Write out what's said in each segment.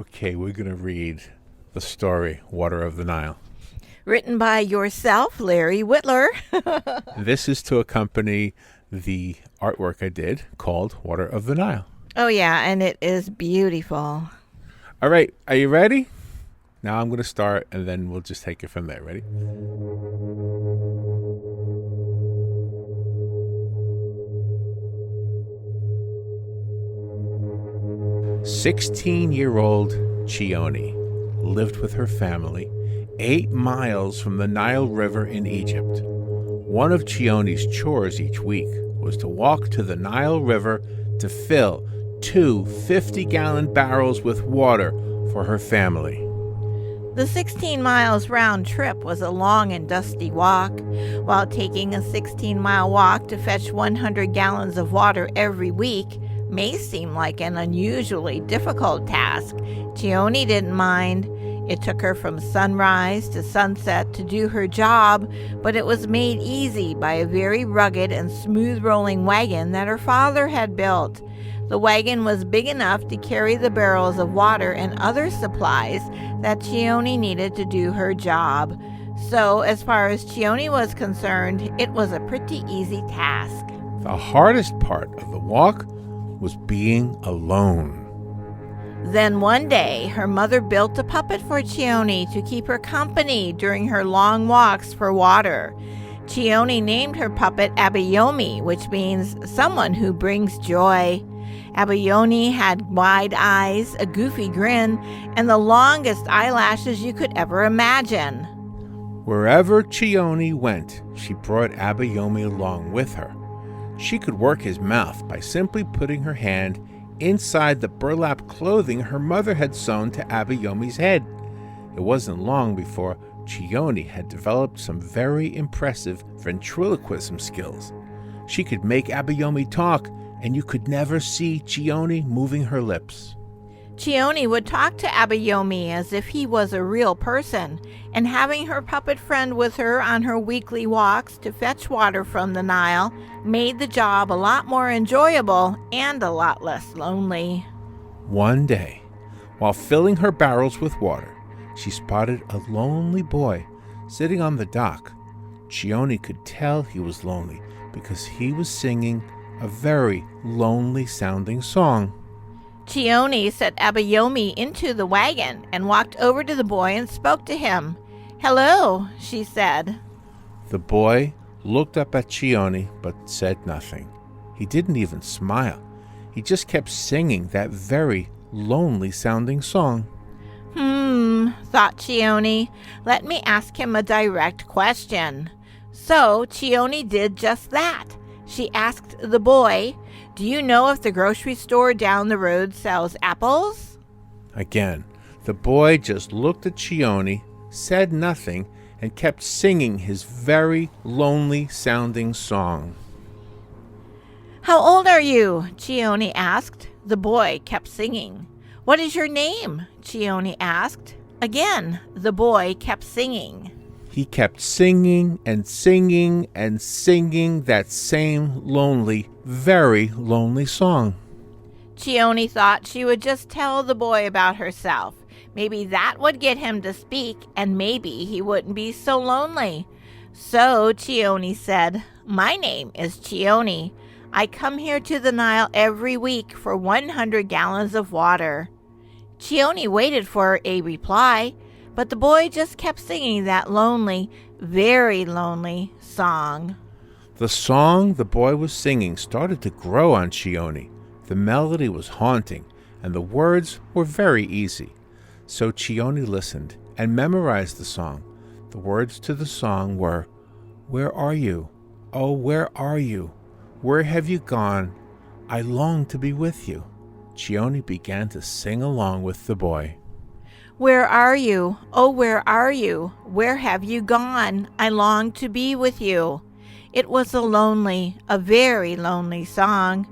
Okay, we're going to read the story, Water of the Nile. Written by yourself, Larry Whitler. This is to accompany the artwork I did called Water of the Nile. Oh, yeah, and it is beautiful. All right, are you ready? Now I'm going to start, and then we'll just take it from there. Ready? "16-year-old Chione lived with her family 8 miles from the Nile River in Egypt. One of Chione's chores each week was to walk to the Nile River to fill 2 50-gallon barrels with water for her family. The 16 miles round trip was a long and dusty walk. While taking a 16-mile walk to fetch 100 gallons of water every week may seem like an unusually difficult task, Chione didn't mind. It took her from sunrise to sunset to do her job, but it was made easy by a very rugged and smooth-rolling wagon that her father had built. The wagon was big enough to carry the barrels of water and other supplies that Chione needed to do her job. So, as far as Chione was concerned, it was a pretty easy task. The hardest part of the walk was being alone. Then one day, her mother built a puppet for Chione to keep her company during her long walks for water. Chione named her puppet Abayomi, which means someone who brings joy. Abayomi had wide eyes, a goofy grin, and the longest eyelashes you could ever imagine. Wherever Chione went, she brought Abayomi along with her. She could work his mouth by simply putting her hand inside the burlap clothing her mother had sewn to Abayomi's head. It wasn't long before Chione had developed some very impressive ventriloquism skills. She could make Abayomi talk, and you could never see Chione moving her lips. Chione would talk to Abayomi as if he was a real person, and having her puppet friend with her on her weekly walks to fetch water from the Nile made the job a lot more enjoyable and a lot less lonely. One day, while filling her barrels with water, she spotted a lonely boy sitting on the dock. Chione could tell he was lonely because he was singing a very lonely-sounding song. Chione set Abayomi into the wagon and walked over to the boy and spoke to him. "Hello," she said. The boy looked up at Chione but said nothing. He didn't even smile. He just kept singing that very lonely-sounding song. Thought Chione. Let me ask him a direct question. So Chione did just that. She asked the boy, "Do you know if the grocery store down the road sells apples?" Again, the boy just looked at Chione, said nothing, and kept singing his very lonely-sounding song. "How old are you?" Chione asked. The boy kept singing. "What is your name?" Chione asked. Again, the boy kept singing. He kept singing and singing and singing that same lonely, very lonely song. Chione thought she would just tell the boy about herself. Maybe that would get him to speak, and maybe he wouldn't be so lonely. So Chione said, "My name is Chione. I come here to the Nile every week for 100 gallons of water." Chione waited for a reply, but the boy just kept singing that lonely, very lonely song. The song the boy was singing started to grow on Chione. The melody was haunting, and the words were very easy. So Chione listened and memorized the song. The words to the song were, "Where are you? Oh, where are you? Where have you gone? I long to be with you." Chione began to sing along with the boy. "Where are you? Oh, where are you? Where have you gone? I long to be with you." It was a lonely, a very lonely song.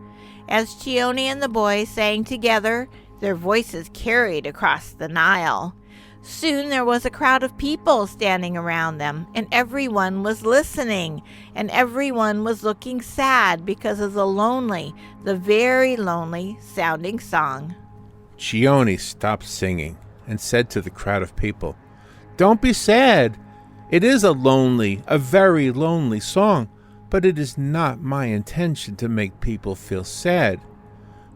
As Chione and the boy sang together, their voices carried across the Nile. Soon there was a crowd of people standing around them, and everyone was listening, and everyone was looking sad because of the lonely, the very lonely sounding song. Chione stopped singing and said to the crowd of people, "Don't be sad. It is a very lonely song, but it is not my intention to make people feel sad."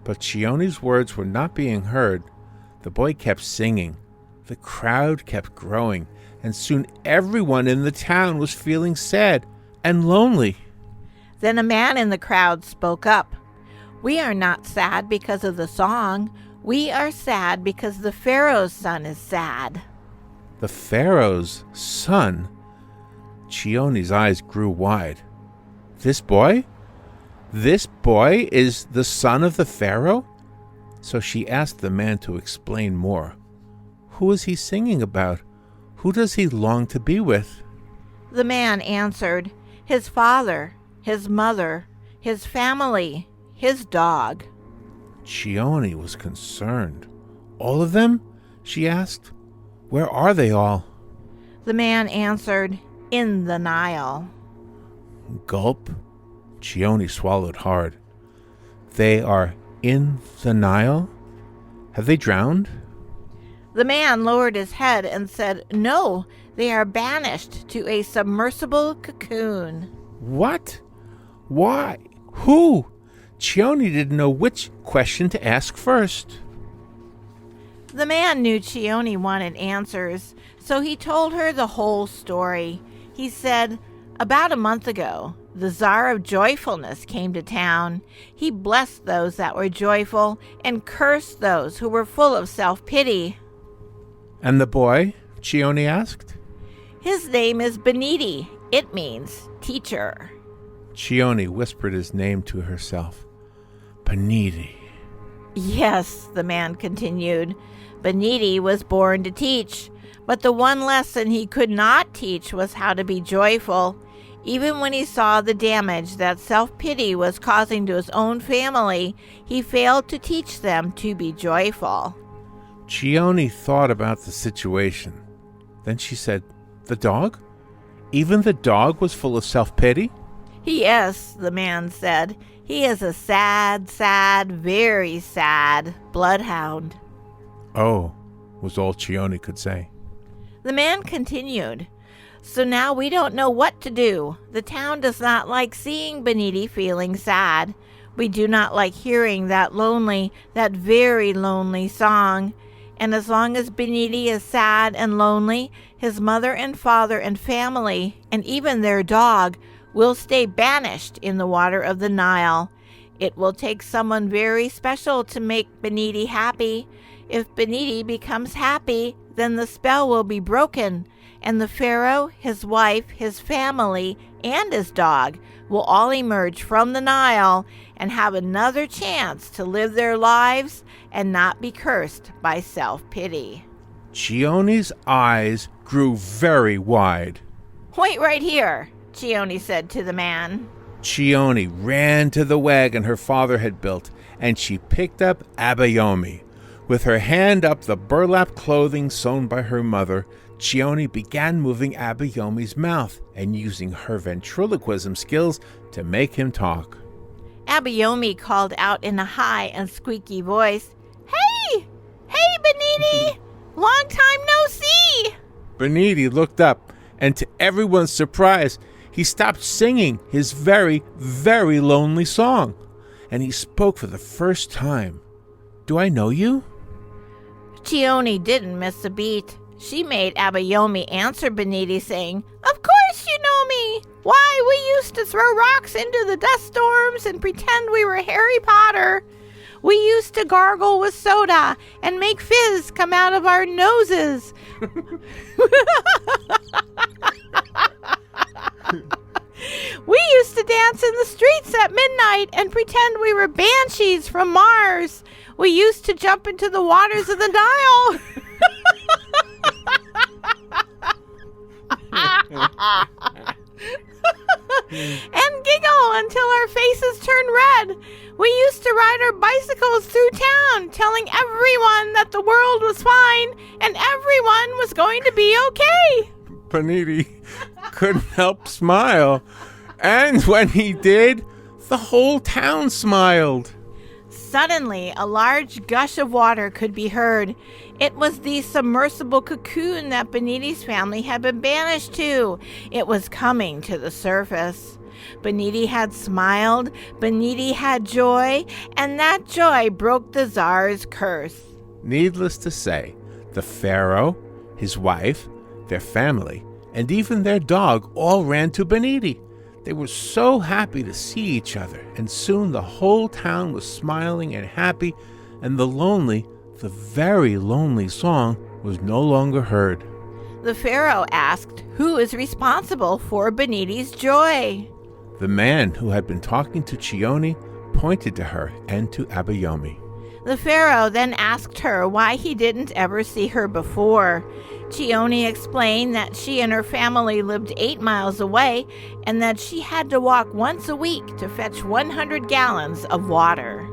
But Chione's words were not being heard. The boy kept singing. The crowd kept growing, and soon everyone in the town was feeling sad and lonely. Then a man in the crowd spoke up. "We are not sad because of the song. We are sad because the Pharaoh's son is sad." The Pharaoh's son? Chione's eyes grew wide. This boy? This boy is the son of the Pharaoh? So she asked the man to explain more. Who is he singing about? Who does he long to be with? The man answered, "His father, his mother, his family, his dog." Chione was concerned. All of them? She asked. Where are they all? The man answered, "In the Nile." Gulp. Chione swallowed hard. They are in the Nile? Have they drowned? The man lowered his head and said, "No, they are banished to a submersible cocoon." What? Why? Who? Chione didn't know which question to ask first. The man knew Chione wanted answers, so he told her the whole story. He said, "About a month ago, the Tsar of Joyfulness came to town. He blessed those that were joyful and cursed those who were full of self-pity." And the boy? Chione asked. "His name is Beniti. It means teacher." Chione whispered his name to herself. Beniti. "Yes," the man continued, "Beniti was born to teach, but the one lesson he could not teach was how to be joyful. Even when he saw the damage that self-pity was causing to his own family, he failed to teach them to be joyful." Chione thought about the situation. Then she said, "The dog? Even the dog was full of self-pity?" "Yes," the man said. "He is a sad, very sad bloodhound." Oh, was all Chione could say. The man continued, "So now we don't know what to do. The town does not like seeing Beniti feeling sad. We do not like hearing that very lonely song. And as long as Beniti is sad and lonely, his mother and father and family, and even their dog, will stay banished in the water of the Nile. It will take someone very special to make Beniti happy. If Beniti becomes happy, then the spell will be broken, and the Pharaoh, his wife, his family, and his dog will all emerge from the Nile and have another chance to live their lives and not be cursed by self-pity." Chione's eyes grew very wide. "Wait right here," Chione said to the man. Chione ran to the wagon her father had built, and she picked up Abayomi. With her hand up the burlap clothing sewn by her mother, Chione began moving Abayomi's mouth and using her ventriloquism skills to make him talk. Abayomi called out in a high and squeaky voice, "Hey! Hey, Beniti! Long time no see!" Beniti looked up, and to everyone's surprise, he stopped singing his very, very lonely song, and he spoke for the first time. "Do I know you?" Chione didn't miss a beat. She made Abayomi answer Beniti, saying, "Of course you know me! Why, we used to throw rocks into the dust storms and pretend we were Harry Potter. We used to gargle with soda and make fizz come out of our noses. We used to dance in the streets at midnight and pretend we were banshees from Mars. We used to jump into the waters of the Nile." "And giggle until our faces turned red. We used to ride our bicycles through town, telling everyone that the world was fine and everyone was going to be okay." Beniti couldn't help smile, and when he did, the whole town smiled. Suddenly, a large gush of water could be heard. It was the submersible cocoon that Beniti's family had been banished to. It was coming to the surface. Beniti had smiled, Beniti had joy, and that joy broke the Tsar's curse. Needless to say, the pharaoh, his wife, their family, and even their dog all ran to Beniti. They were so happy to see each other, and soon the whole town was smiling and happy, and the very lonely song was no longer heard. The pharaoh asked, "Who is responsible for Beniti's joy?" The man who had been talking to Chione pointed to her and to Abayomi. The pharaoh then asked her why he didn't ever see her before. Chione explained that she and her family lived 8 miles away and that she had to walk once a week to fetch 100 gallons of water.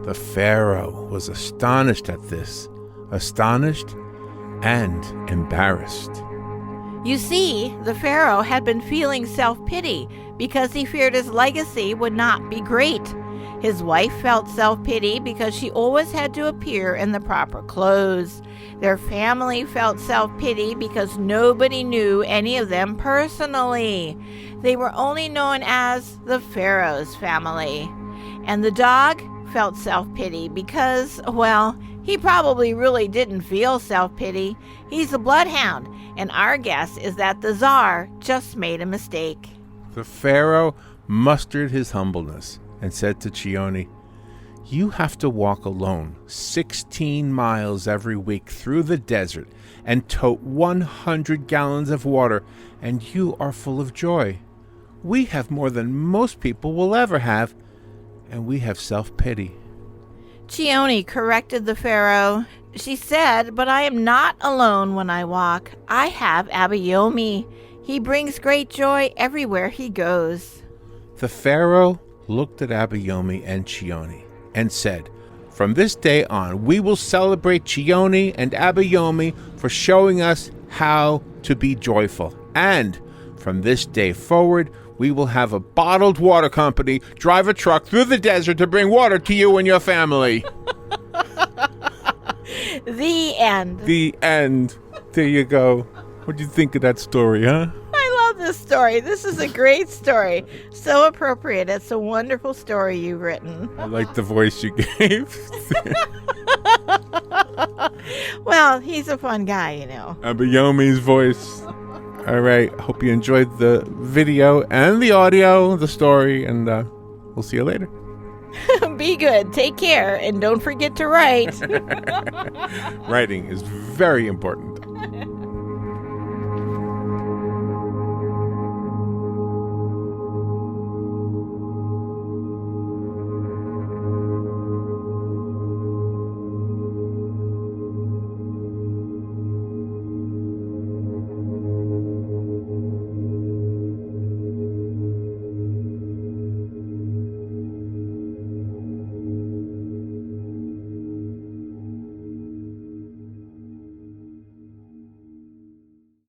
The pharaoh was astonished at this, astonished and embarrassed. You see, the pharaoh had been feeling self-pity because he feared his legacy would not be great. His wife felt self-pity because she always had to appear in the proper clothes. Their family felt self-pity because nobody knew any of them personally. They were only known as the Pharaoh's family. And the dog felt self-pity because, well, he probably really didn't feel self-pity. He's a bloodhound, and our guess is that the Tsar just made a mistake. The pharaoh mustered his humbleness and said to Chione, "You have to walk alone 16 miles every week through the desert and tote 100 gallons of water, and you are full of joy. We have more than most people will ever have, and we have self-pity." Chione corrected the pharaoh. She said, "But I am not alone when I walk. I have Abayomi. He brings great joy everywhere he goes." The pharaoh looked at Abayomi and Chione and said, "From this day on, we will celebrate Chione and Abayomi for showing us how to be joyful. And from this day forward, we will have a bottled water company drive a truck through the desert to bring water to you and your family." The end. The end. There you go. What do you think of that story, huh? I love this story. This is a great story. So appropriate. It's a wonderful story you've written. I like the voice you gave. Well, he's a fun guy, you know. Abayomi's voice. All right. Hope you enjoyed the video and the audio, the story, and we'll see you later. Be good. Take care. And don't forget to write. Writing is very important.